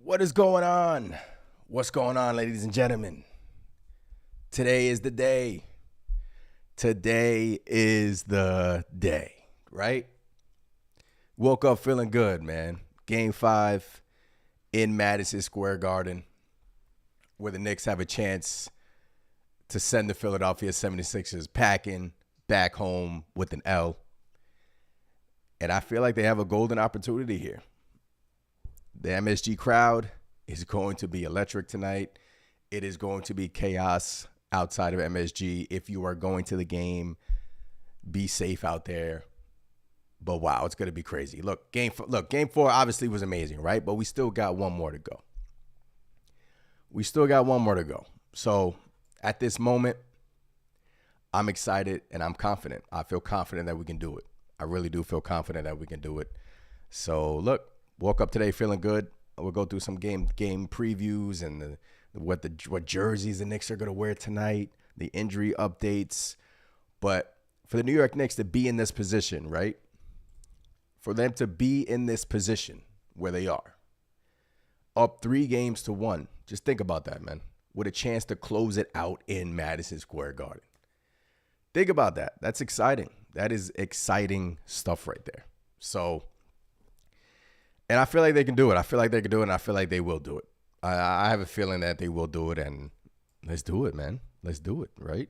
What is going on? What's going on, ladies and gentlemen? Today is the day. Today is the day, right? Woke up feeling good, man. Game 5 in Madison Square Garden, where the Knicks have a chance to send the Philadelphia 76ers packing back home with an L. And I feel like they have a golden opportunity here. The MSG crowd is going to be electric tonight. It is going to be chaos outside of MSG. If you are going to the game, be safe out there. But wow, it's going to be crazy. Game 4 obviously was amazing, right? But we still got one more to go. So at this moment, I'm excited and I'm confident. I feel confident that we can do it. I really do feel confident that we can do it. So look. Woke up today feeling good. We'll go through some game previews and what jerseys the Knicks are going to wear tonight, the injury updates. But for the New York Knicks to be in this position, right? For them to be in this position where they are, up 3-1. Just think about that, man. With a chance to close it out in Madison Square Garden. Think about that. That's exciting. That is exciting stuff right there. So... and I feel like they can do it. And I feel like they will do it. I have a feeling that they will do it, and let's do it, man. Let's do it, right?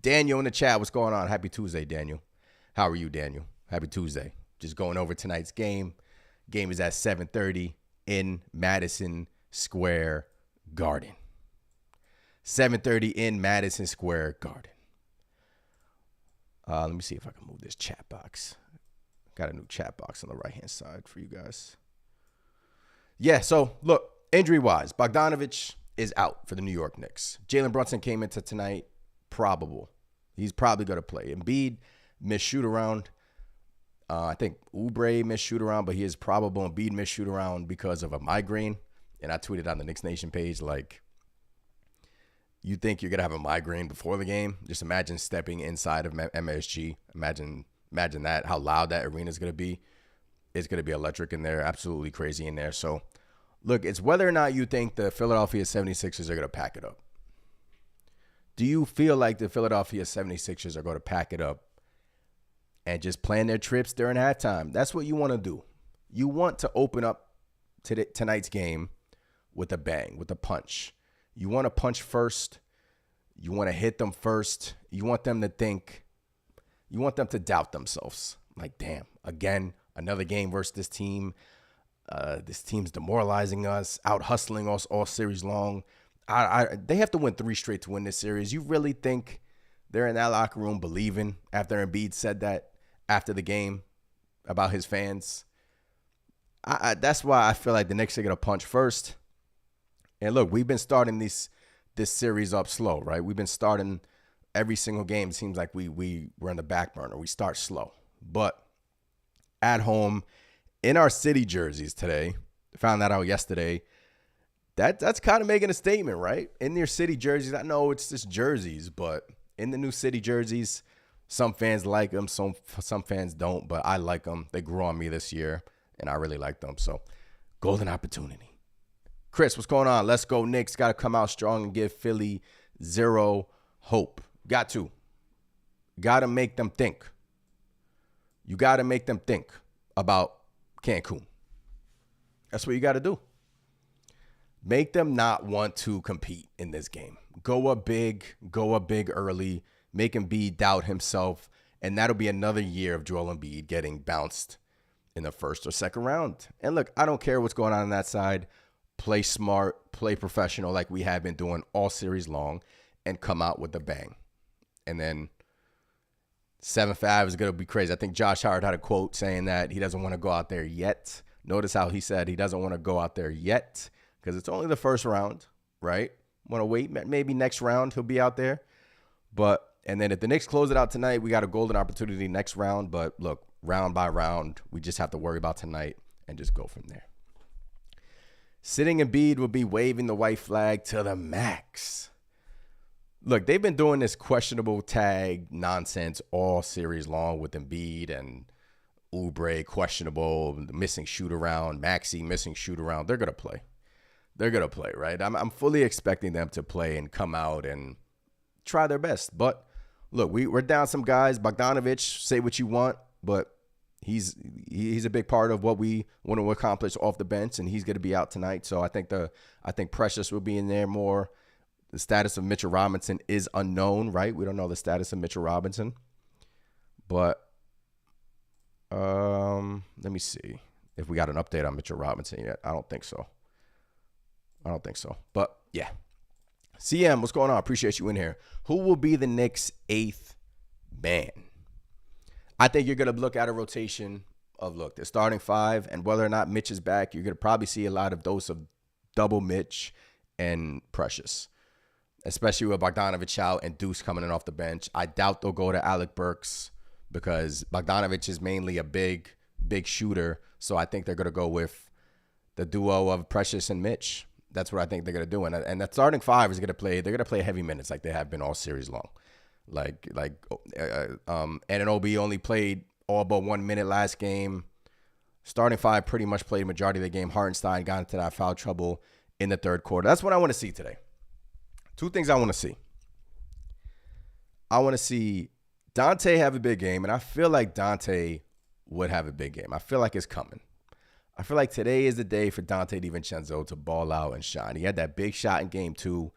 Daniel in the chat, what's going on? Happy Tuesday, Daniel. How are you, Daniel? Happy Tuesday. Just going over tonight's game. Game is at 7:30 in Madison Square Garden. 7:30 in Madison Square Garden. Let me see if I can move this chat box. Got a new chat box on the right-hand side for you guys. Yeah, so look, injury-wise, Bogdanovic is out for the New York Knicks. Jalen Brunson came into tonight, probable. He's probably going to play. Embiid missed shoot-around. I think Oubre missed shoot-around, but he is probable. Embiid missed shoot-around because of a migraine. And I tweeted on the Knicks Nation page, like, you think you're going to have a migraine before the game? Just imagine stepping inside of MSG. Imagine that, how loud that arena is going to be. It's going to be electric in there, absolutely crazy in there. So, look, it's whether or not you think the Philadelphia 76ers are going to pack it up. Do you feel like the Philadelphia 76ers are going to pack it up and just plan their trips during halftime? That's what you want to do. You want to open up tonight's game with a bang, with a punch. You want to punch first. You want to hit them first. You want them to think. You want them to doubt themselves. Like, damn, again, another game versus this team. This team's demoralizing us, out-hustling us all series long. They have to win 3 straight to win this series. You really think they're in that locker room believing after Embiid said that after the game about his fans? That's why I feel like the Knicks are going to punch first. And look, we've been starting this series up slow, right? We've been starting every single game. It seems like we're in the back burner. We start slow. But at home, in our city jerseys today, found that out yesterday, that's kind of making a statement, right? In their city jerseys, I know it's just jerseys, but in the new city jerseys, some fans like them, some fans don't, but I like them. They grew on me this year, and I really like them. So, golden opportunity. Chris, what's going on? Let's go Knicks. Got to come out strong and give Philly 0 hope. Got to make them think. You got to make them think about Cancun. That's what you got to do. Make them not want to compete in this game. Go up big early, make Embiid doubt himself, and that'll be another year of Joel Embiid getting bounced in the first or second round. And look, I don't care what's going on that side. Play smart, play professional like we have been doing all series long, and come out with a bang. And then 7-5 is going to be crazy. I think Josh Howard had a quote saying that he doesn't want to go out there yet. Notice how he said he doesn't want to go out there yet because it's only the first round, right? Want to wait. Maybe next round he'll be out there. And then if the Knicks close it out tonight, we got a golden opportunity next round. But look, round by round, we just have to worry about tonight and just go from there. Sitting Embiid will be waving the white flag to the max. Look, they've been doing this questionable tag nonsense all series long with Embiid and Oubre questionable, missing shoot around, Maxey missing shoot around. They're going to play. They're going to play, right? I'm fully expecting them to play and come out and try their best. But look, we're down some guys. Bogdanovic, say what you want, but he's a big part of what we want to accomplish off the bench, and he's going to be out tonight. So I think Precious will be in there more. The status of Mitchell Robinson is unknown, right? We don't know the status of Mitchell Robinson. But let me see if we got an update on Mitchell Robinson yet. I don't think so. But yeah. CM, what's going on? Appreciate you in here. Who will be the Knicks' 8th man? I think you're going to look at a rotation of, look, the starting 5, and whether or not Mitch is back, you're going to probably see a lot of dose of double Mitch and Precious, especially with Bogdanovic out and Deuce coming in off the bench. I doubt they'll go to Alec Burks because Bogdanovic is mainly a big shooter. So I think they're going to go with the duo of Precious and Mitch. That's what I think they're going to do. And that starting 5 is going to play. They're going to play heavy minutes like they have been all series long. Anunoby only played all but 1 minute last game. Starting 5 pretty much played majority of the game. Hartenstein got into that foul trouble in the third quarter. That's what I want to see today. 2 things I want to see. I want to see Dante have a big game, and I feel like Dante would have a big game. I feel like it's coming. I feel like today is the day for Dante DiVincenzo to ball out and shine. He had that big shot in game 2,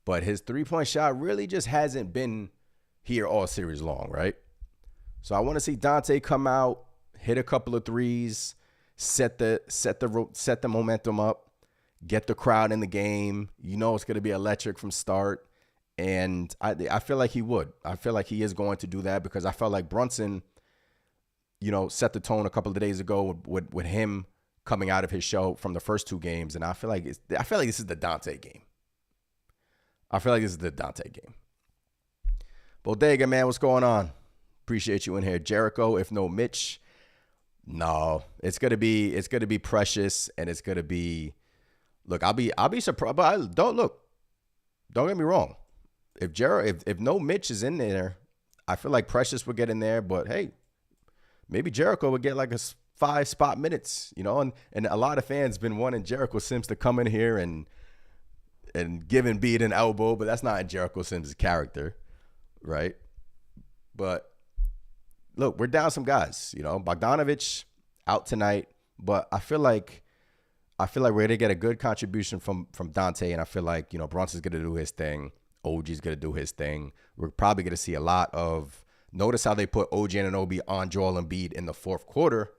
but his 3-point shot really just hasn't been here all series long, right? So I want to see Dante come out, hit a couple of threes, set the momentum up, get the crowd in the game. You know it's going to be electric from start, and I feel like he would. I feel like he is going to do that because I felt like Brunson, set the tone a couple of days ago with him coming out of his show from the first 2 games, and I feel like this is the Dante game. Bodega, man, what's going on? Appreciate you in here. Jericho, if no Mitch, no, it's gonna be Precious, and it's gonna be. Look, I'll be surprised, but don't get me wrong. If no Mitch is in there, I feel like Precious would get in there, but hey, maybe Jericho would get like a 5 spot minutes, and a lot of fans been wanting Jericho Sims to come in here and give Embiid an elbow, but that's not in Jericho Sims' character, right? But look, we're down some guys, Bogdanovic out tonight, but I feel like we're gonna get a good contribution from Dante, and I feel like Brunson's gonna do his thing, OG's gonna do his thing. We're probably gonna see a lot of. Notice how they put OG Anunoby on Joel Embiid in the 4th quarter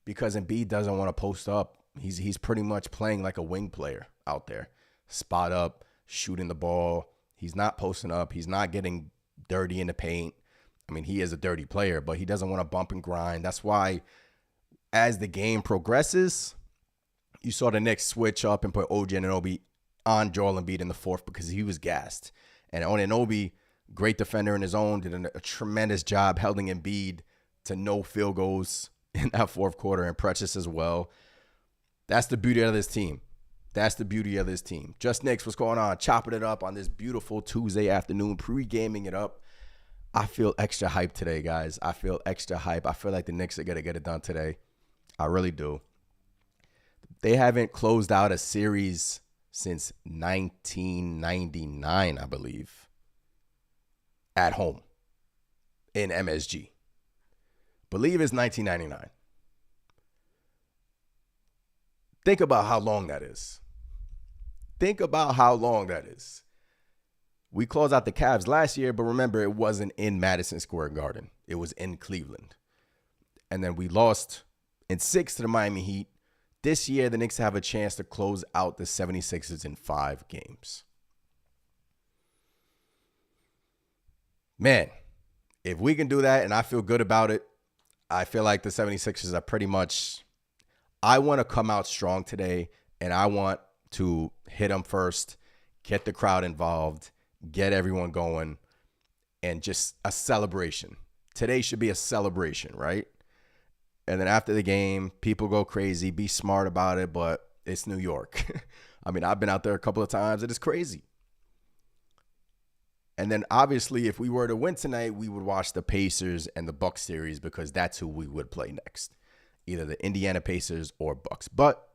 because Embiid doesn't want to post up. He's pretty much playing like a wing player out there. Spot up, shooting the ball. He's not posting up. He's not getting dirty in the paint. I mean, he is a dirty player, but he doesn't want to bump and grind. That's why as the game progresses, you saw the Knicks switch up and put OG Anunoby on Joel Embiid in the 4th because he was gassed. And Anunoby, great defender in his own, did a tremendous job holding Embiid to no field goals in that 4th quarter, and Precious as well. That's the beauty of this team. Just Knicks, what's going on? Chopping it up on this beautiful Tuesday afternoon, pre-gaming it up. I feel extra hyped today, guys. I feel like the Knicks are going to get it done today. I really do. They haven't closed out a series since 1999, I believe. At home in MSG. Believe it's 1999. Think about how long that is. We closed out the Cavs last year, but remember, it wasn't in Madison Square Garden. It was in Cleveland. And then we lost in 6 to the Miami Heat. This year, the Knicks have a chance to close out the 76ers in 5 games. Man, if we can do that and I feel good about it, I feel like the 76ers are pretty much, I want to come out strong today and I want to hit them first get the crowd involved, get everyone going, and just a celebration. Today should be a celebration, right? And then after the game, people go crazy, be smart about it, but it's New York. I mean, I've been out there a couple of times. It is crazy. And then obviously, if we were to win tonight, we would watch the Pacers and the Bucks series because that's who we would play next. Either the Indiana Pacers or Bucks. But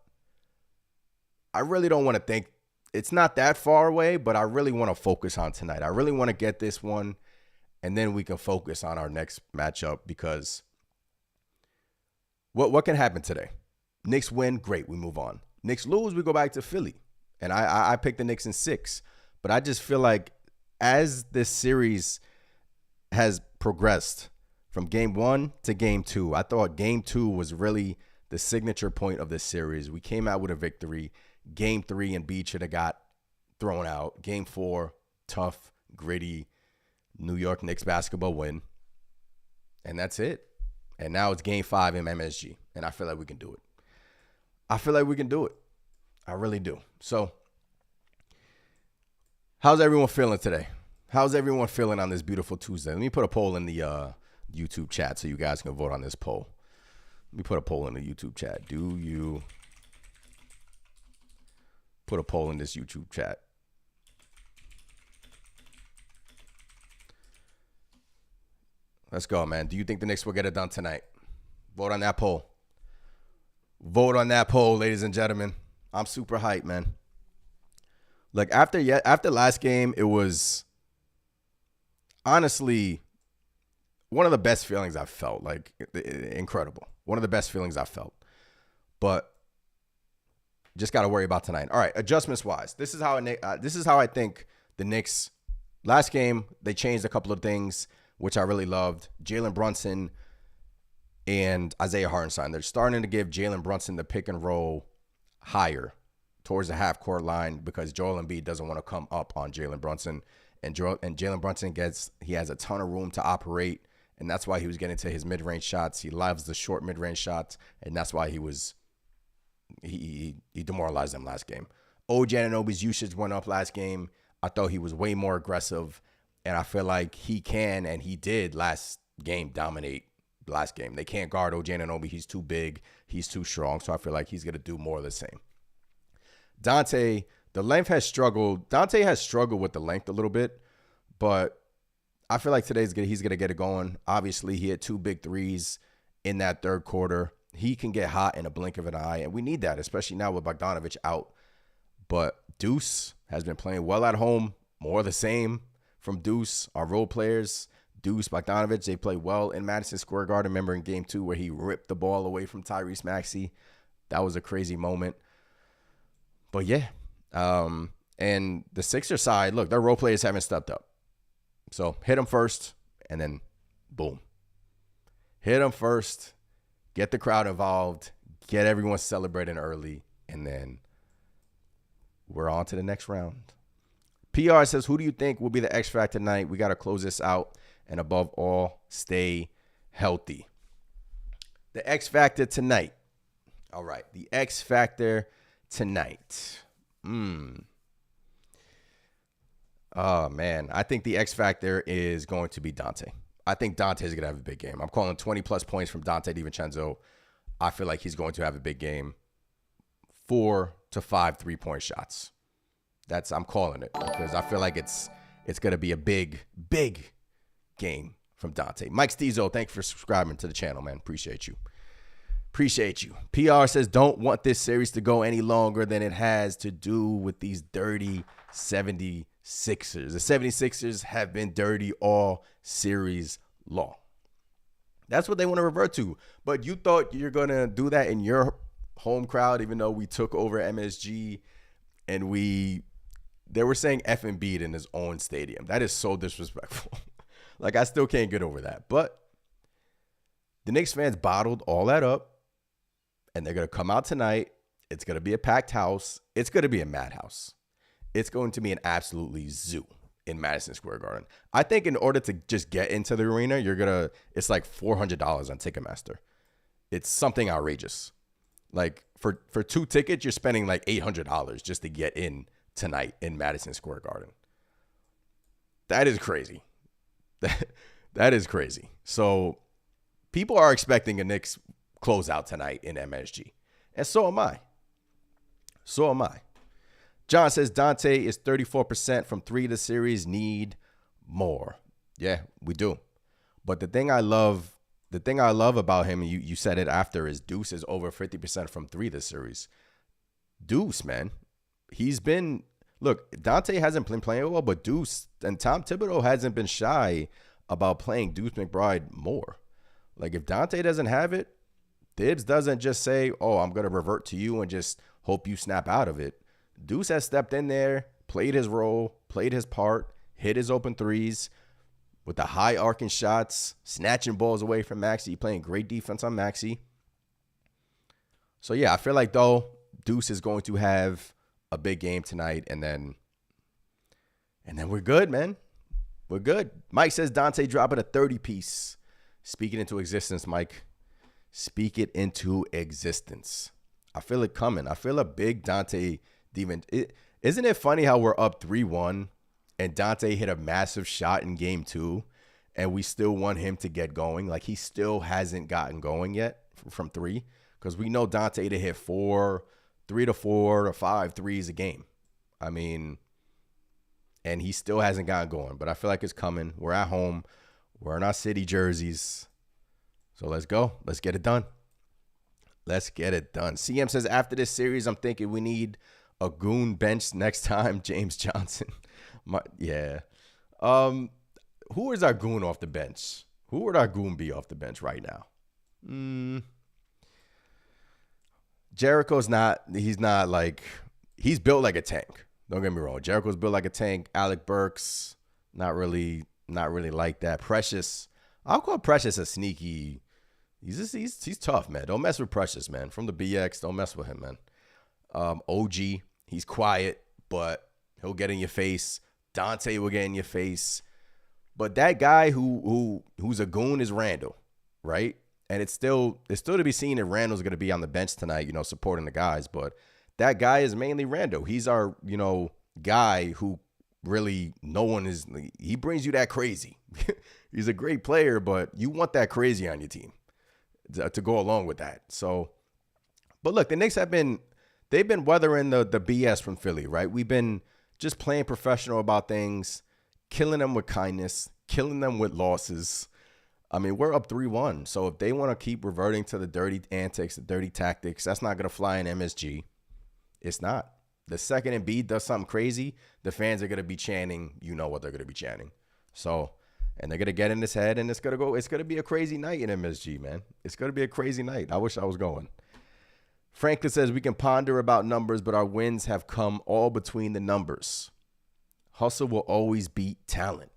I really don't want to think it's not that far away, but I really want to focus on tonight. I really want to get this one, and then we can focus on our next matchup because what can happen today? Knicks win, great, we move on. Knicks lose, we go back to Philly. And I picked the Knicks in 6. But I just feel like as this series has progressed from game 1 to game 2, I thought game 2 was really the signature point of this series. We came out with a victory. Game 3, Embiid should have got thrown out. Game 4, tough, gritty, New York Knicks basketball win. And that's it. And now it's game 5 in MSG. And I feel like we can do it. I really do. So, how's everyone feeling today? How's everyone feeling on this beautiful Tuesday? Let me put a poll in the YouTube chat so you guys can vote on this poll. Let me put a poll in the YouTube chat. Do you put a poll in this YouTube chat? Let's go, man. Do you think the Knicks will get it done tonight? Vote on that poll. Vote on that poll, ladies and gentlemen. I'm super hyped, man. Like after last game, it was honestly one of the best feelings I've felt. Like incredible. One of the best feelings I've felt. But just got to worry about tonight. All right, adjustments wise, this is how I think the Knicks last game they changed a couple of things, which I really loved. Jalen Brunson and Isaiah Hartenstein. They're starting to give Jalen Brunson the pick and roll higher towards the half court line because Joel Embiid doesn't want to come up on Jalen Brunson. And Jalen Brunson he has a ton of room to operate. And that's why he was getting to his mid-range shots. He loves the short mid-range shots. And that's why he demoralized them last game. OG Anunoby's usage went up last game. I thought he was way more aggressive. And I feel like he can, and he did last game, dominate last game. They can't guard OG Anunoby. He's too big. He's too strong. So I feel like he's going to do more of the same. Dante, the length has struggled. Dante has struggled with the length a little bit, but I feel like he's going to get it going. Obviously, he had 2 big threes in that third quarter. He can get hot in a blink of an eye, and we need that, especially now with Bogdanovic out. But Deuce has been playing well at home, more of the same from Deuce, our role players. Deuce, Bogdanovic, they play well in Madison Square Garden. Remember in game 2 where he ripped the ball away from Tyrese Maxey. That was a crazy moment. But yeah, and the Sixers side, look, their role players haven't stepped up. So hit them first, and then boom. Hit them first, get the crowd involved, get everyone celebrating early, and then we're on to the next round. PR says, who do you think will be the X Factor tonight? We got to close this out, and above all, stay healthy. The X Factor tonight. All right, the X Factor tonight. Oh, man. I think the X Factor is going to be Dante. I think Dante's going to have a big game. I'm calling 20-plus points from Dante DiVincenzo. I feel like he's going to have a big game. 4 to 5 3-point shots. I'm calling it because I feel like it's going to be a big, big game from Dante. Mike Stezo, thanks for subscribing to the channel, man. Appreciate you. PR says, don't want this series to go any longer than it has to do with these dirty 76ers. The 76ers have been dirty all series long. That's what they want to revert to. But you thought you're going to do that in your home crowd, even though we took over MSG and they were saying F Embiid in his own stadium. That is so disrespectful. Like, I still can't get over that. But the Knicks fans bottled all that up. And they're going to come out tonight. It's going to be a packed house. It's going to be a madhouse. It's going to be an absolutely zoo in Madison Square Garden. I think in order to just get into the arena, it's like $400 on Ticketmaster. It's something outrageous. Like for 2 tickets, you're spending like $800 just to get in tonight in Madison Square Garden. That is crazy. That is crazy. So people are expecting a Knicks closeout tonight in MSG. And so am I. John says Dante is 34% from 3 this series. Need more. Yeah, we do. But the thing I love about him, and you said it after, is Deuce is over 50% from 3 this series. Deuce, man. Look, Dante hasn't been playing well, but Deuce and Tom Thibodeau hasn't been shy about playing Deuce McBride more. Like, if Dante doesn't have it, Thibs doesn't just say, oh, I'm going to revert to you and just hope you snap out of it. Deuce has stepped in there, played his role, played his part, hit his open threes with the high arcing shots, snatching balls away from Maxey, playing great defense on Maxey. So, yeah, I feel like, though, Deuce is going to have a big game tonight, and then we're good, man. We're good. Mike says Dante dropping a 30-piece. Speak it into existence, Mike. Speak it into existence. I feel it coming. I feel a big Dante demon. Isn't it funny how we're up 3-1 and Dante hit a massive shot in game 2 and we still want him to get going? Like, he still hasn't gotten going yet from 3, because we know Dante to hit 3 to 4 to 5 threes a game. I mean, and he still hasn't gotten going, but I feel like it's coming. We're at home. We're in our city jerseys. So let's go. Let's get it done. CM says, after this series, I'm thinking we need a goon bench next time. James Johnson. Yeah. Who is our goon off the bench? Who would our goon be off the bench right now? Jericho's not, he's built like a tank. Don't get me wrong. Jericho's built like a tank. Alec Burks, not really like that. Precious, I'll call Precious a sneaky. He's tough, man. Don't mess with Precious, man. From the BX, don't mess with him, man. OG, he's quiet, but he'll get in your face. Dante will get in your face. But that guy who's a goon is Randall, right? And it's still to be seen if Randall's going to be on the bench tonight, supporting the guys. But that guy is mainly Randall. He's our, guy who really he brings you that crazy. He's a great player, but you want that crazy on your team to go along with that. So, but look, the Knicks they've been weathering the BS from Philly, right? We've been just playing professional about things, killing them with kindness, killing them with losses. I mean, we're up 3-1. So if they want to keep reverting to the dirty antics, the dirty tactics, that's not going to fly in MSG. It's not. The second Embiid does something crazy, the fans are going to be chanting, what they're going to be chanting. So, and they're going to get in his head, and it's going to be a crazy night in MSG, man. It's going to be a crazy night. I wish I was going. Franklin says, we can ponder about numbers, but our wins have come all between the numbers. Hustle will always beat talent.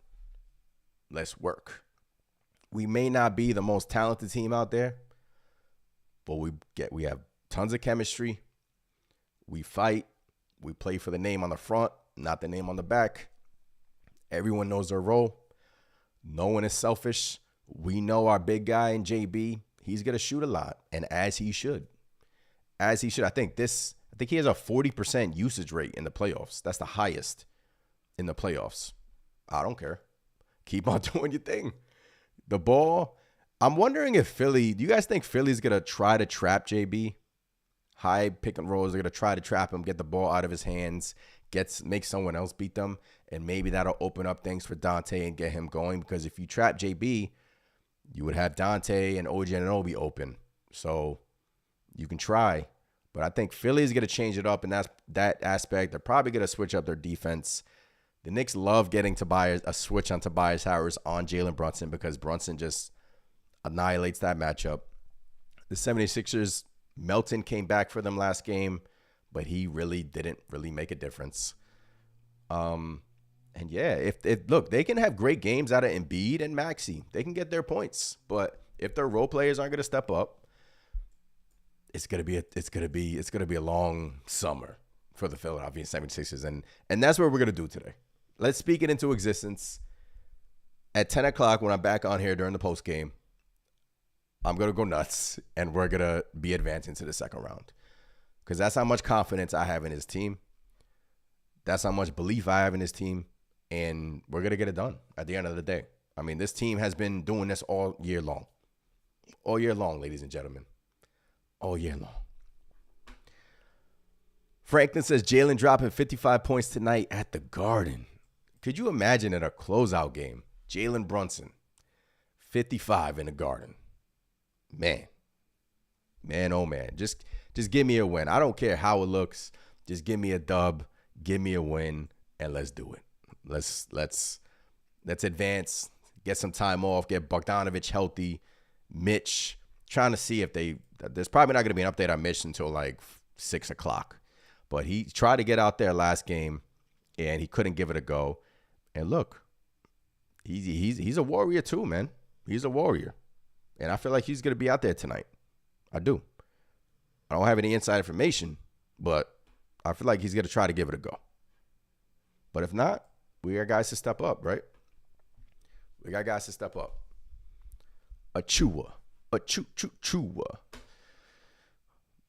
Let's work. We may not be the most talented team out there, but we have tons of chemistry. We fight. We play for the name on the front, not the name on the back. Everyone knows their role. No one is selfish. We know our big guy in JB, he's going to shoot a lot, and as he should. I think he has a 40% usage rate in the playoffs. That's the highest in the playoffs. I don't care. Keep on doing your thing. The ball, I'm wondering if do you guys think Philly's going to try to trap JB? High pick and rolls, they're going to try to trap him, get the ball out of his hands, make someone else beat them, and maybe that'll open up things for Dante and get him going, because if you trap JB, you would have Dante and OG Anunoby open. So you can try, but I think Philly's going to change it up in that aspect. They're probably going to switch up their defense. The Knicks love getting a switch on Tobias Harris on Jalen Brunson, because Brunson just annihilates that matchup. The 76ers, Melton came back for them last game, but he really didn't make a difference. And yeah, if look, they can have great games out of Embiid and Maxey. They can get their points, but if their role players aren't going to step up, it's gonna be a long summer for the Philadelphia 76ers, and that's what we're gonna do today. Let's speak it into existence. At 10 o'clock, when I'm back on here during the post game, I'm going to go nuts, and we're going to be advancing to the second round, because that's how much confidence I have in his team. That's how much belief I have in this team, and we're going to get it done at the end of the day. I mean, this team has been doing this all year long. All year long, ladies and gentlemen. All year long. Franklin says Jalen dropping 55 points tonight at the Garden. Could you imagine at a closeout game, Jalen Brunson, 55 in the Garden? Man, oh man, just give me a win. I don't care how it looks. Just give me a dub, give me a win, and let's do it. Let's advance, get some time off, get Bogdanovic healthy. Mitch, trying to see if there's probably not going to be an update on Mitch until like 6 o'clock. But he tried to get out there last game, and he couldn't give it a go. And look, he's a warrior too, man. He's a warrior. And I feel like he's going to be out there tonight. I do. I don't have any inside information, but I feel like he's going to try to give it a go. But if not, we got guys to step up, right? We got guys to step up. Achua.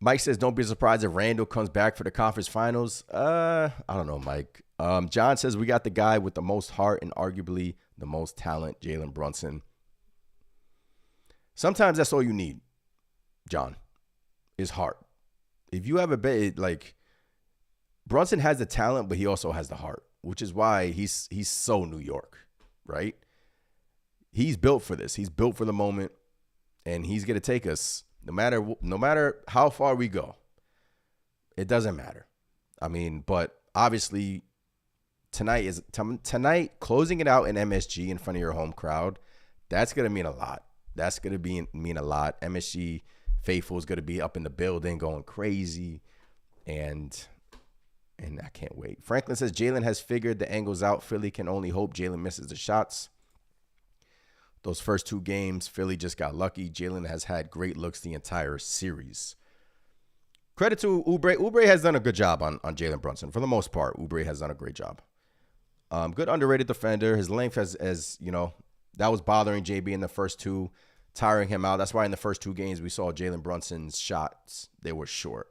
Mike says, don't be surprised if Randall comes back for the conference finals. I don't know, Mike. John says, we got the guy with the most heart and arguably the most talent, Jalen Brunson. Sometimes that's all you need, John, is heart. If you have a bit, like, Brunson has the talent, but he also has the heart, which is why he's so New York, right? He's built for this. He's built for the moment, and he's going to take us no matter how far we go. It doesn't matter. I mean, but obviously tonight closing it out in MSG in front of your home crowd, that's going to mean a lot. That's going to mean a lot. MSG faithful is going to be up in the building going crazy, and I can't wait. Franklin says Jalen has figured the angles out. Philly can only hope Jalen misses the shots. Those first 2 games, Philly just got lucky. Jalen has had great looks the entire series. Credit to Oubre. Oubre has done a good job on Jalen Brunson. For the most part, Oubre has done a great job. Good underrated defender. His length has you know, that was bothering JB in the first 2, tiring him out. That's why in the first 2 games we saw Jalen Brunson's shots, they were short,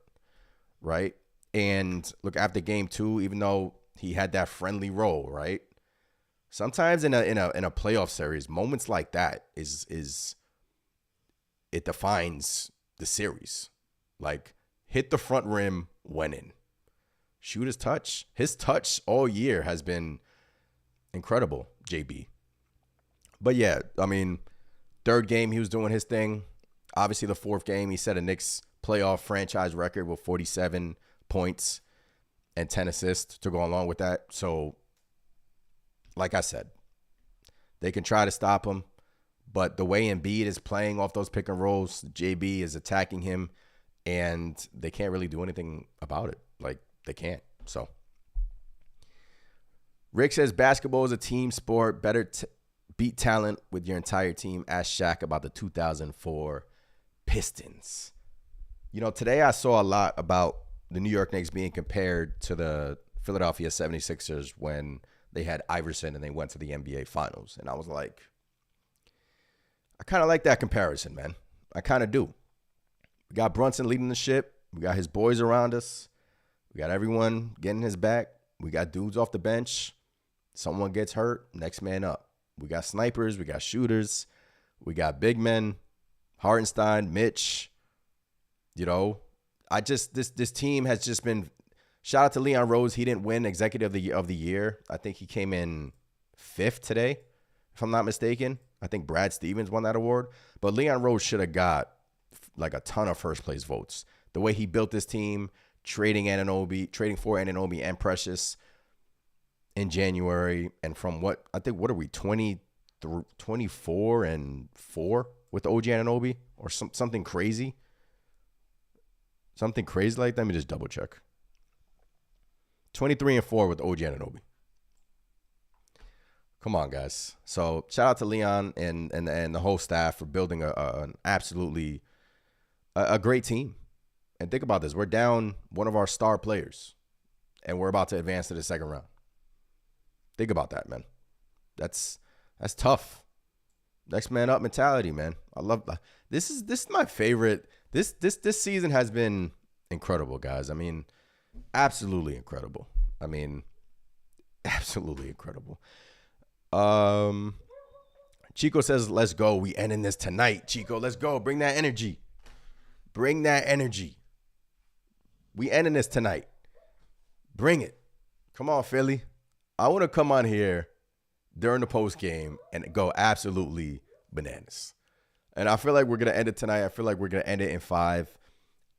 right? And look, after game 2, even though he had that friendly role, right? Sometimes in a playoff series, moments like that is it defines the series. Like, hit the front rim, went in. Shoot his touch. His touch all year has been incredible, JB. But yeah, I mean, 3rd game he was doing his thing. Obviously, the 4th game he set a Knicks playoff franchise record with 47 points and 10 assists to go along with that. So, like I said, they can try to stop him, but the way Embiid is playing off those pick and rolls, JB is attacking him, and they can't really do anything about it. Like, they can't. So, Rick says basketball is a team sport. Better beat talent with your entire team. Ask Shaq about the 2004 Pistons. You know, today I saw a lot about the New York Knicks being compared to the Philadelphia 76ers when they had Iverson and they went to the NBA Finals. And I was like, I kind of like that comparison, man. I kind of do. We got Brunson leading the ship. We got his boys around us. We got everyone getting his back. We got dudes off the bench. Someone gets hurt, next man up. We got snipers. We got shooters. We got big men. Hartenstein, Mitch. You know, this team has just been. Shout out to Leon Rose. He didn't win Executive of the Year. I think he came in 5th today, if I'm not mistaken. I think Brad Stevens won that award. But Leon Rose should have got like a ton of first place votes. The way he built this team, trading for Anunoby and Precious in January. And from what are we, 24 and 4 with OG Anunoby or something crazy? Something crazy like that? Let me just double check. 23 and 4 with OG Anunoby. Come on, guys. So shout out to Leon and the whole staff for building an absolutely a great team. And think about this. We're down one of our star players, and we're about to advance to the 2nd round. Think about that, man. That's tough. Next man up mentality, man. I love this is my favorite. This season has been incredible, guys. I mean, absolutely incredible. I mean, Absolutely incredible. Um, Chico says, let's go. We ending this tonight, Chico. Let's go. Bring that energy. Bring that energy. We ending this tonight. Bring it. Come on, Philly. I want to come on here during the post game and go absolutely bananas. And I feel like we're going to end it tonight. I feel like we're going to end it in 5.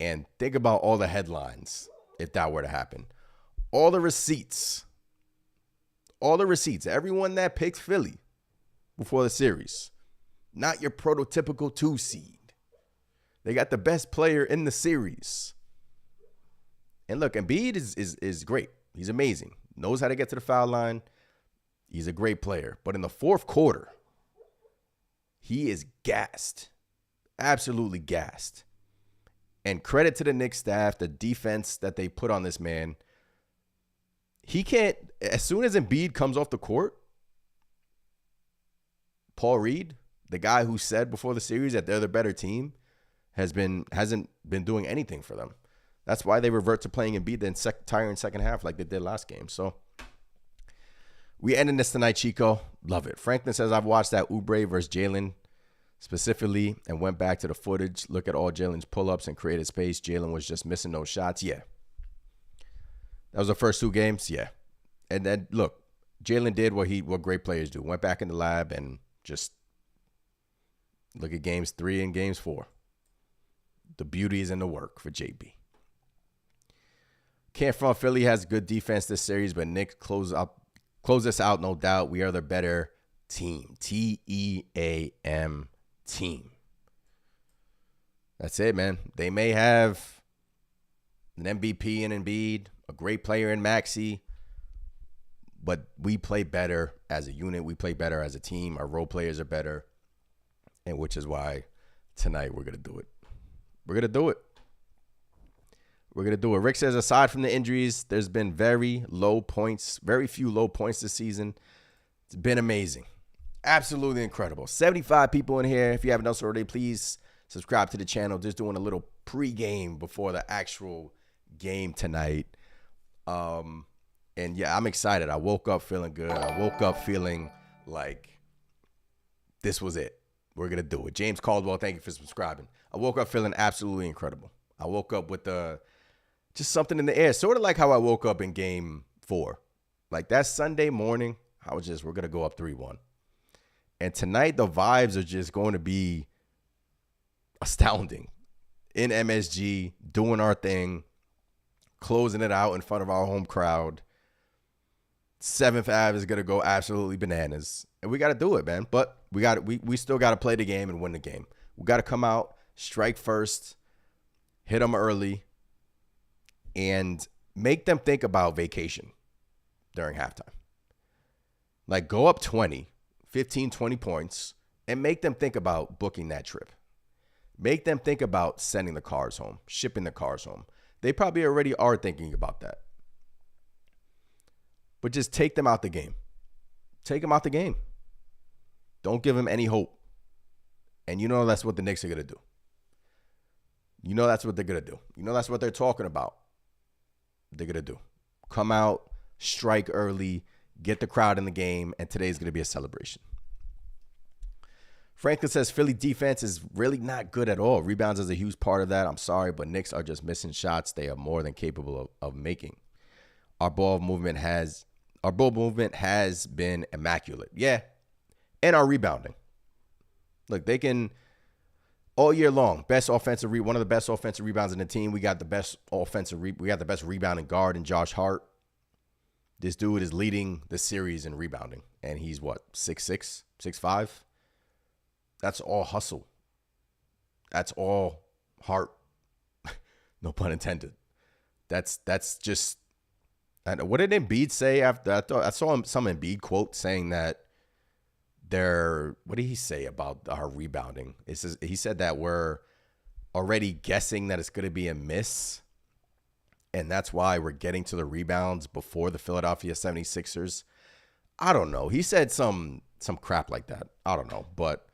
And think about all the headlines if that were to happen. All the receipts. Everyone that picked Philly before the series. Not your prototypical 2 seed. They got the best player in the series. And look, Embiid is great. He's amazing. Knows how to get to the foul line. He's a great player. But in the fourth quarter, he is gassed. Absolutely gassed. And credit to the Knicks staff, the defense that they put on this man. He can't, as soon as Embiid comes off the court, Paul Reed, the guy who said before the series that they're the better team, hasn't been doing anything for them. That's why they revert to playing Embiid the entire second half like they did last game. So we ending this tonight, Chico. Love it. Franklin says, I've watched that Oubre versus Jalen specifically and went back to the footage. Look at all Jalen's pull-ups and created space. Jalen was just missing those shots. Yeah. That was the first 2 games. Yeah. And then, look, Jalen did what great players do. Went back in the lab and just look at games 3 and games 4. The beauty is in the work for JB. Can't front Philly has good defense this series, but Knicks close us out, no doubt. We are the better team. T-E-A-M team. That's it, man. They may have an MVP in Embiid, a great player in Maxey, but we play better as a unit. We play better as a team. Our role players are better, and which is why tonight we're going to do it. We're going to do it. We're going to do it. Rick says, aside from the injuries, there's been very few low points this season. It's been amazing. Absolutely incredible. 75 people in here. If you haven't done so already, please subscribe to the channel. Just doing a little pre-game before the actual game tonight. And yeah, I'm excited. I woke up feeling good. I woke up feeling like this was it. We're going to do it. James Caldwell, thank you for subscribing. I woke up feeling absolutely incredible. I woke up with just something in the air, sort of like how I woke up in game 4. Like that Sunday morning, we're going to go up 3-1. And tonight, the vibes are just going to be astounding. In MSG, doing our thing, closing it out in front of our home crowd. 7th Ave is going to go absolutely bananas. And we got to do it, man. But we still got to play the game and win the game. We got to come out, strike first, hit them early, and make them think about vacation during halftime. Like, go up 15, 20 points, and make them think about booking that trip. Make them think about sending the cars home, shipping the cars home. They probably already are thinking about that. But just take them out the game. Take them out the game. Don't give them any hope. And you know that's what the Knicks are going to do. You know that's what they're going to do. You know that's what they're talking about. They're going to do. Come out, strike early, get the crowd in the game, and today's going to be a celebration. Franklin says Philly defense is really not good at all. Rebounds is a huge part of that. I'm sorry, but Knicks are just missing shots they are more than capable of making. Our ball movement has been immaculate. Yeah. And our rebounding. Look, they can all year long, one of the best offensive rebounds in the team. We got the best rebounding guard in Josh Hart. This dude is leading the series in rebounding, and he's what, 6'6", 6'5"? That's all hustle. That's all heart. No pun intended. That's just. And what did Embiid say after? I saw some Embiid quote saying that what did he say about our rebounding? He said that we're already guessing that it's going to be a miss, and that's why we're getting to the rebounds before the Philadelphia 76ers. I don't know. He said some crap like that. I don't know, but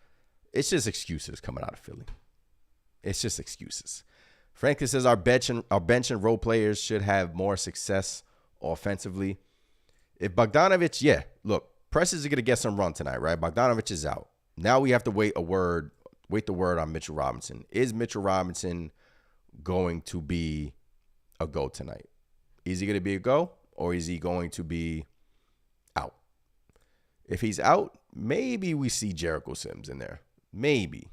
it's just excuses coming out of Philly. It's just excuses. Franklin says our bench and role players should have more success offensively. If Bogdanovic, yeah, look, Precious is going to get some run tonight, right? Bogdanovic is out. Now we have to wait the word on Mitchell Robinson. Is Mitchell Robinson going to be a go tonight? Is he going to be a go, or is he going to be out? If he's out, maybe we see Jericho Sims in there. Maybe.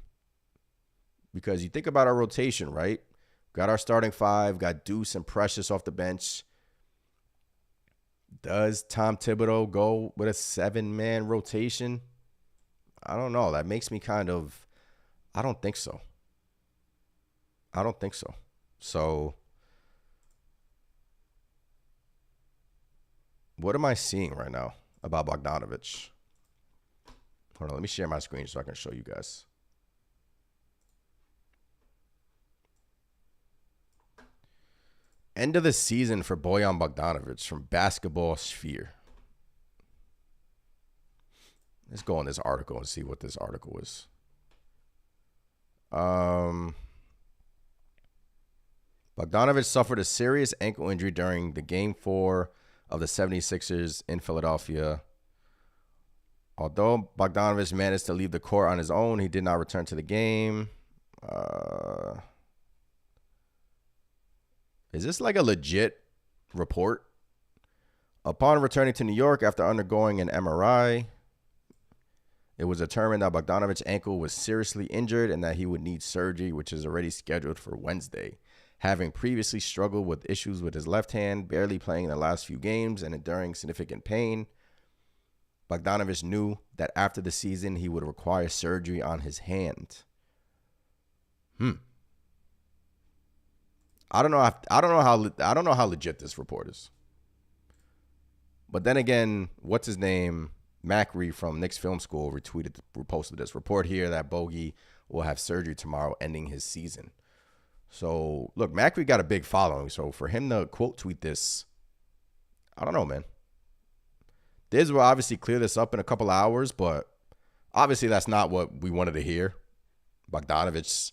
Because you think about our rotation, right? Got our starting five, got Deuce and Precious off the bench. Does Tom Thibodeau go with a 7-man rotation? I don't know. That makes me I don't think so. So, what am I seeing right now about Bogdanovic? Hold on, let me share my screen so I can show you guys. End of the season for Bojan Bogdanovic from Basketball Sphere. Let's go on this article and see what this article is. Bogdanovic suffered a serious ankle injury during the Game 4 of the 76ers in Philadelphia. Although Bogdanovic managed to leave the court on his own, he did not return to the game. Is this like a legit report? Upon returning to New York after undergoing an MRI, it was determined that Bogdanovic's ankle was seriously injured and that he would need surgery, which is already scheduled for Wednesday. Having previously struggled with issues with his left hand, barely playing the last few games and enduring significant pain, Bogdanovic knew that after the season he would require surgery on his hand. I don't know how legit this report is. But then again, what's his name? Macri from Knicks Film School reposted this report here that Bogey will have surgery tomorrow, ending his season. So look, Macri got a big following. So for him to quote tweet this, I don't know, man. Diz will obviously clear this up in a couple hours, but obviously that's not what we wanted to hear. Bogdanovic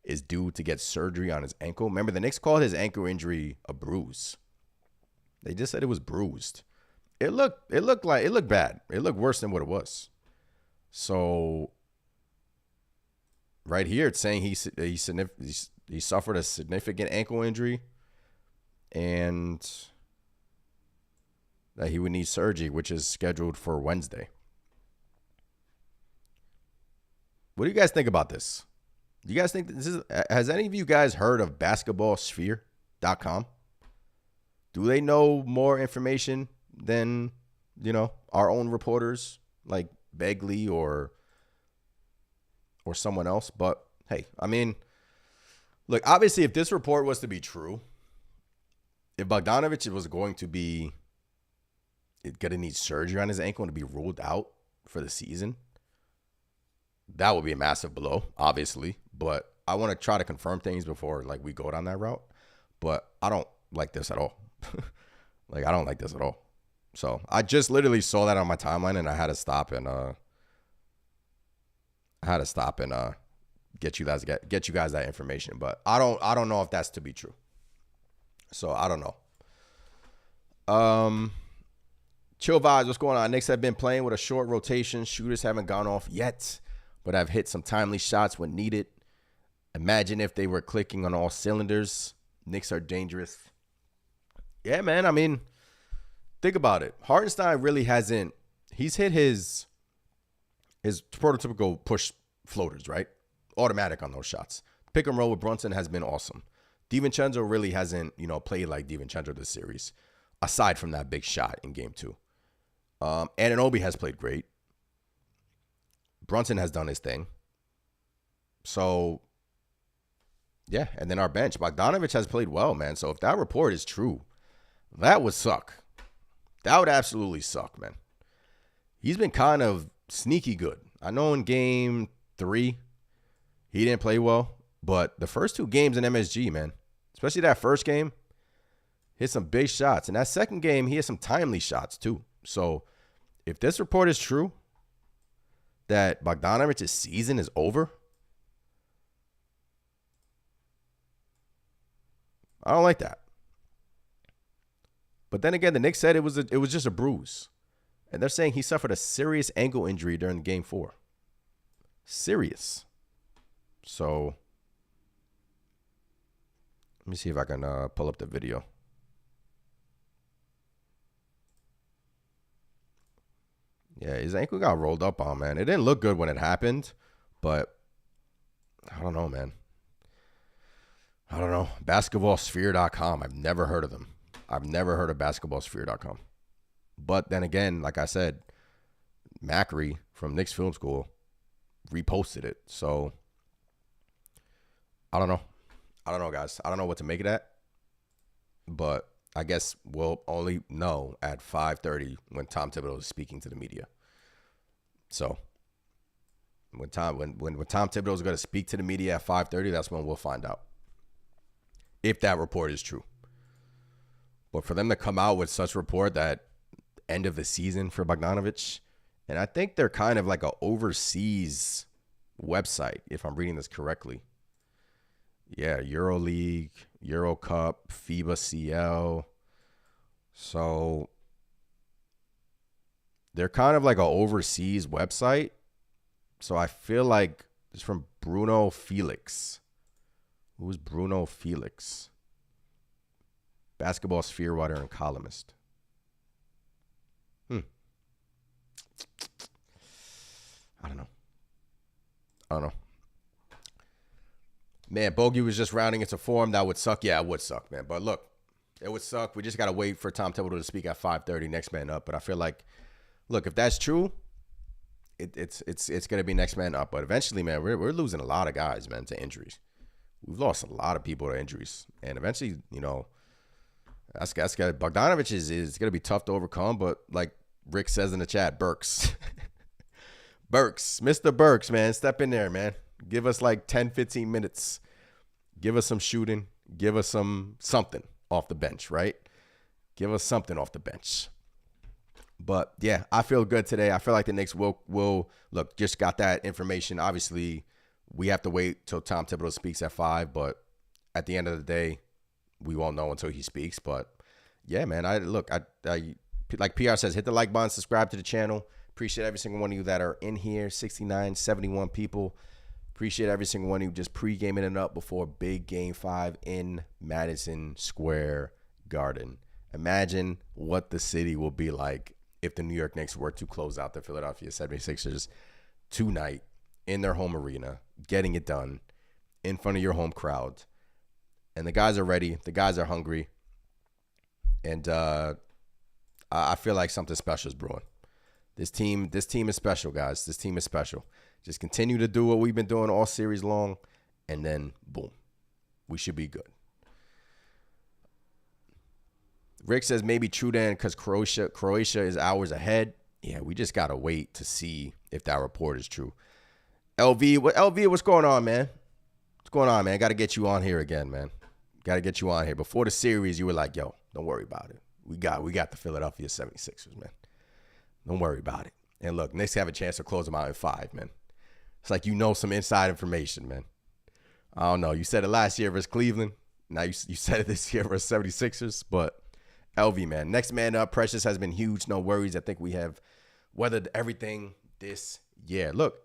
is due to get surgery on his ankle. Remember, the Knicks called his ankle injury a bruise. They just said it was bruised. It looked bad. It looked worse than what it was. So right here, it's saying he suffered a significant ankle injury and that he would need surgery, which is scheduled for Wednesday. What do you guys think about this? Do you guys think has any of you guys heard of basketballsphere.com? Do they know more information than, our own reporters like Begley or someone else? But hey, I mean, look, obviously if this report was to be true, if Bogdanovic was going to need surgery on his ankle and to be ruled out for the season, that would be a massive blow, obviously. But I want to try to confirm things before we go down that route. But I don't like this at all. I don't like this at all. So I just literally saw that on my timeline and I had to stop and get you guys that information. But I don't know if that's to be true. So I don't know. Chill vibes, what's going on? Knicks have been playing with a short rotation. Shooters haven't gone off yet, but have hit some timely shots when needed. Imagine if they were clicking on all cylinders. Knicks are dangerous. Yeah, man. I mean, think about it. Hartenstein really hasn't. He's hit his prototypical push floaters, right? Automatic on those shots. Pick and roll with Brunson has been awesome. DiVincenzo really hasn't, played like DiVincenzo this series, aside from that big shot in Game 2. Anunoby has played great. Brunson has done his thing. So, yeah. And then our bench. Bogdanovic has played well, man. So if that report is true, that would suck. That would absolutely suck, man. He's been kind of sneaky good. I know in Game 3, he didn't play well. But the first 2 games in MSG, man, especially that first game, hit some big shots. And that second game, he had some timely shots too. So if this report is true, that Bogdanovic's season is over, I don't like that. But then again, the Knicks said it was just a bruise. And they're saying he suffered a serious ankle injury during Game 4. Serious. So, let me see if I can pull up the video. Yeah, his ankle got rolled up on, man. It didn't look good when it happened, but I don't know, man. I don't know. Basketballsphere.com. I've never heard of them. I've never heard of basketballsphere.com. But then again, like I said, Macri from Knicks Film School reposted it. So, I don't know. I don't know, guys. I don't know what to make of that. But I guess we'll only know at 5:30 when Tom Thibodeau is speaking to the media. So, when Tom Thibodeau is going to speak to the media at 5:30, that's when we'll find out if that report is true. But for them to come out with such a report that end of the season for Bogdanovic, and I think they're kind of like an overseas website, if I'm reading this correctly. Yeah, EuroLeague, Euro Cup, FIBA CL. So they're kind of like an overseas website. So I feel like it's from Bruno Felix. Who's Bruno Felix? Basketball sphere writer and columnist. I don't know. Man, Bogey was just rounding into form. That would suck. Yeah, it would suck, man. But look, it would suck. We just got to wait for Tom Thibodeau to speak at 5:30, next man up. But I feel like, look, if that's true, it's going to be next man up. But eventually, man, we're losing a lot of guys, man, to injuries. We've lost a lot of people to injuries. And eventually, you know, that's got Bogdanovic is going to be tough to overcome. But like Rick says in the chat, Burks. Mr. Burks, man, step in there, man. Give us like 10, 15 minutes. Give us some shooting. Give us something off the bench, right? Give us something off the bench. But, yeah, I feel good today. I feel like the Knicks will look, just got that information. Obviously, we have to wait till Tom Thibodeau speaks at 5. But at the end of the day, we won't know until he speaks. But, yeah, man, I like PR says, hit the like button, subscribe to the channel. Appreciate every single one of you that are in here, 69, 71 people. Appreciate every single one of you just pre-gaming it up before big Game 5 in Madison Square Garden. Imagine what the city will be like if the New York Knicks were to close out the Philadelphia 76ers tonight in their home arena, getting it done in front of your home crowd. And the guys are ready. The guys are hungry. And I feel like something special is brewing. This team is special, guys. This team is special. Just continue to do what we've been doing all series long, and then, boom, we should be good. Rick says maybe true then because Croatia is hours ahead. Yeah, we just got to wait to see if that report is true. LV, what's going on, man? What's going on, man? Got to get you on here again, man. Got to get you on here. Before the series, you were like, yo, don't worry about it. We got the Philadelphia 76ers, man. Don't worry about it. And look, Knicks have a chance to close them out in 5, man. It's like you know some inside information, man. I don't know. You said it last year versus Cleveland. Now you said it this year versus 76ers. But LV, man. Next man up. Precious has been huge. No worries. I think we have weathered everything this year. Look,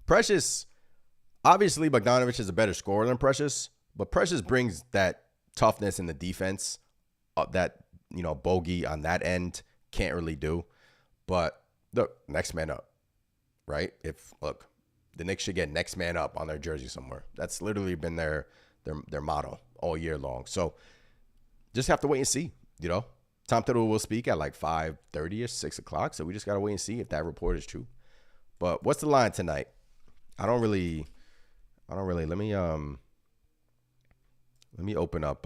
Precious, obviously Bogdanovic is a better scorer than Precious. But Precious brings that toughness in the defense that, you know, Bogey on that end can't really do. But look, next man up, right? Look, the Knicks should get next man up on their jersey somewhere. That's literally been their motto all year long. So just have to wait and see, you know. Tom Thibodeau will speak at like 5:30 or 6 o'clock. So we just got to wait and see if that report is true. But what's the line tonight? I don't really, let me open up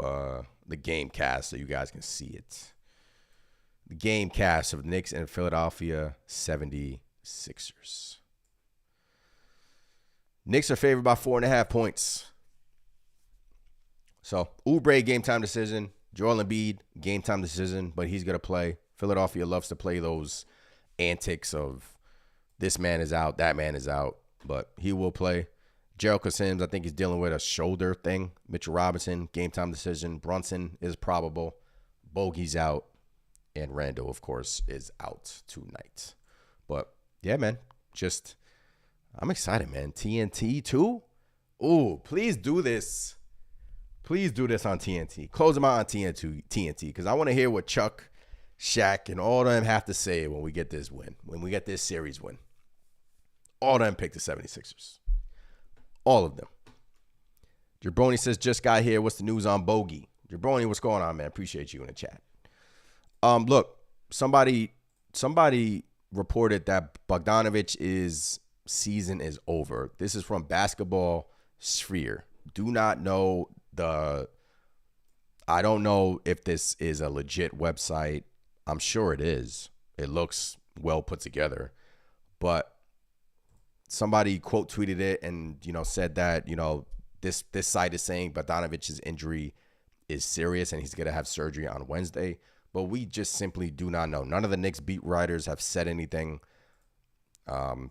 the game cast so you guys can see it. The game cast of Knicks and Philadelphia 76ers. Knicks are favored by 4.5 points. So, Oubre, game time decision. Joel Embiid, game time decision, but he's going to play. Philadelphia loves to play those antics of this man is out, that man is out, but he will play. Jericho Sims, I think he's dealing with a shoulder thing. Mitchell Robinson, game time decision. Brunson is probable. Bogey's out, and Randall, of course, is out tonight. But yeah, man, I'm excited, man. TNT too. Ooh, please do this. Please do this on TNT. Close them out on TNT, because I want to hear what Chuck, Shaq, and all of them have to say when we get this win, when we get this series win. All of them pick the 76ers. All of them. Jabroni says, just got here. What's the news on Bogey? Jabroni, what's going on, man? Appreciate you in the chat. Look, somebody reported that Bogdanovic's season is over. This is from Basketball Sphere. Do not know I don't know if this is a legit website. I'm sure it is. It looks well put together. But somebody quote tweeted it and, said that, this site is saying Bogdanovic's injury is serious and he's going to have surgery on Wednesday. But we just simply do not know. None of the Knicks beat writers have said anything.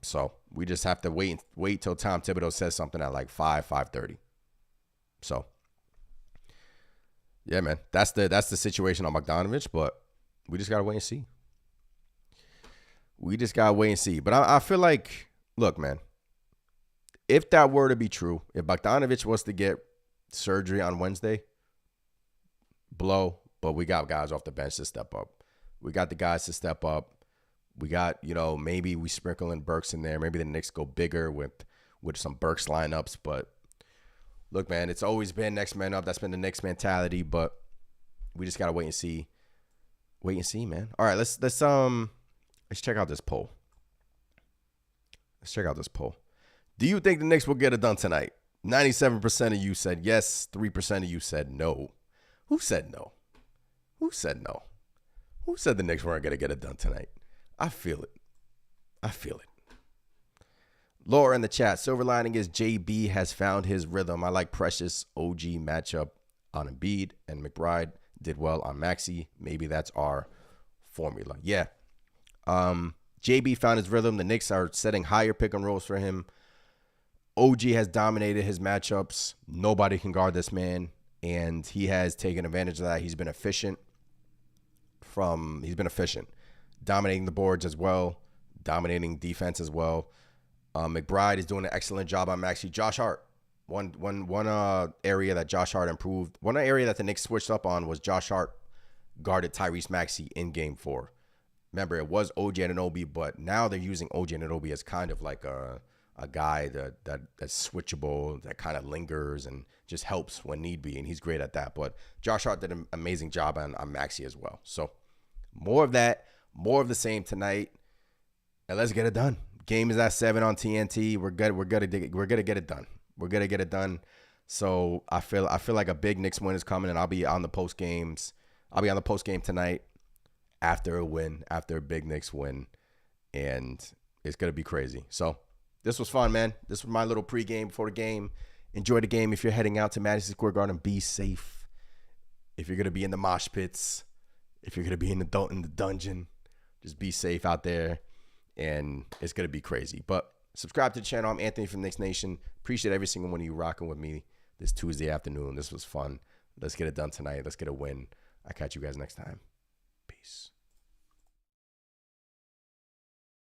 So we just have to wait till Tom Thibodeau says something at like 5:30. So yeah, man, that's the situation on Bogdanovic, but we just gotta wait and see. But I feel like, look, man, if that were to be true, if Bogdanovic was to get surgery on Wednesday, blow. But we got guys off the bench to step up. We got the guys to step up. We got, maybe we sprinkle in Burks in there. Maybe the Knicks go bigger with some Burks lineups. But look, man, it's always been next man up. That's been the Knicks mentality. But we just gotta wait and see. Wait and see, man. All right, let's check out this poll. Do you think the Knicks will get it done tonight? 97% of you said yes. 3% of you said no. Who said no? Who said no? Who said the Knicks weren't going to get it done tonight? I feel it. Laura in the chat. Silver lining is JB has found his rhythm. I like Precious OG matchup on Embiid, and McBride did well on Maxey. Maybe that's our formula. Yeah. JB found his rhythm. The Knicks are setting higher pick and rolls for him. OG has dominated his matchups. Nobody can guard this man, and he has taken advantage of that. He's been efficient. Dominating the boards as well, dominating defense as well. McBride is doing an excellent job on Maxey. Josh Hart, one area that Josh Hart improved. One area that the Knicks switched up on was Josh Hart guarded Tyrese Maxey in Game 4. Remember, it was OG Anunoby, but now they're using OG Anunoby as kind of like a guy that's switchable, that kind of lingers and just helps when need be, and he's great at that. But Josh Hart did an amazing job on Maxey as well. So more of that, more of the same tonight, and let's get it done. Game is at 7 on TNT. We're gonna get it done. We're gonna get it done. So I feel like a big Knicks win is coming, and I'll be on the post game tonight after a win, after a big Knicks win, and it's gonna be crazy. So this was fun, man. This was my little pregame before the game. Enjoy the game. If you're heading out to Madison Square Garden, be safe. If you're gonna be in the mosh pits, if you're gonna be in the dungeon, just be safe out there. And it's going to be crazy. But subscribe to the channel. I'm Anthony from Knicks Nation. Appreciate every single one of you rocking with me this Tuesday afternoon. This was fun. Let's get it done tonight. Let's get a win. I'll catch you guys next time. Peace.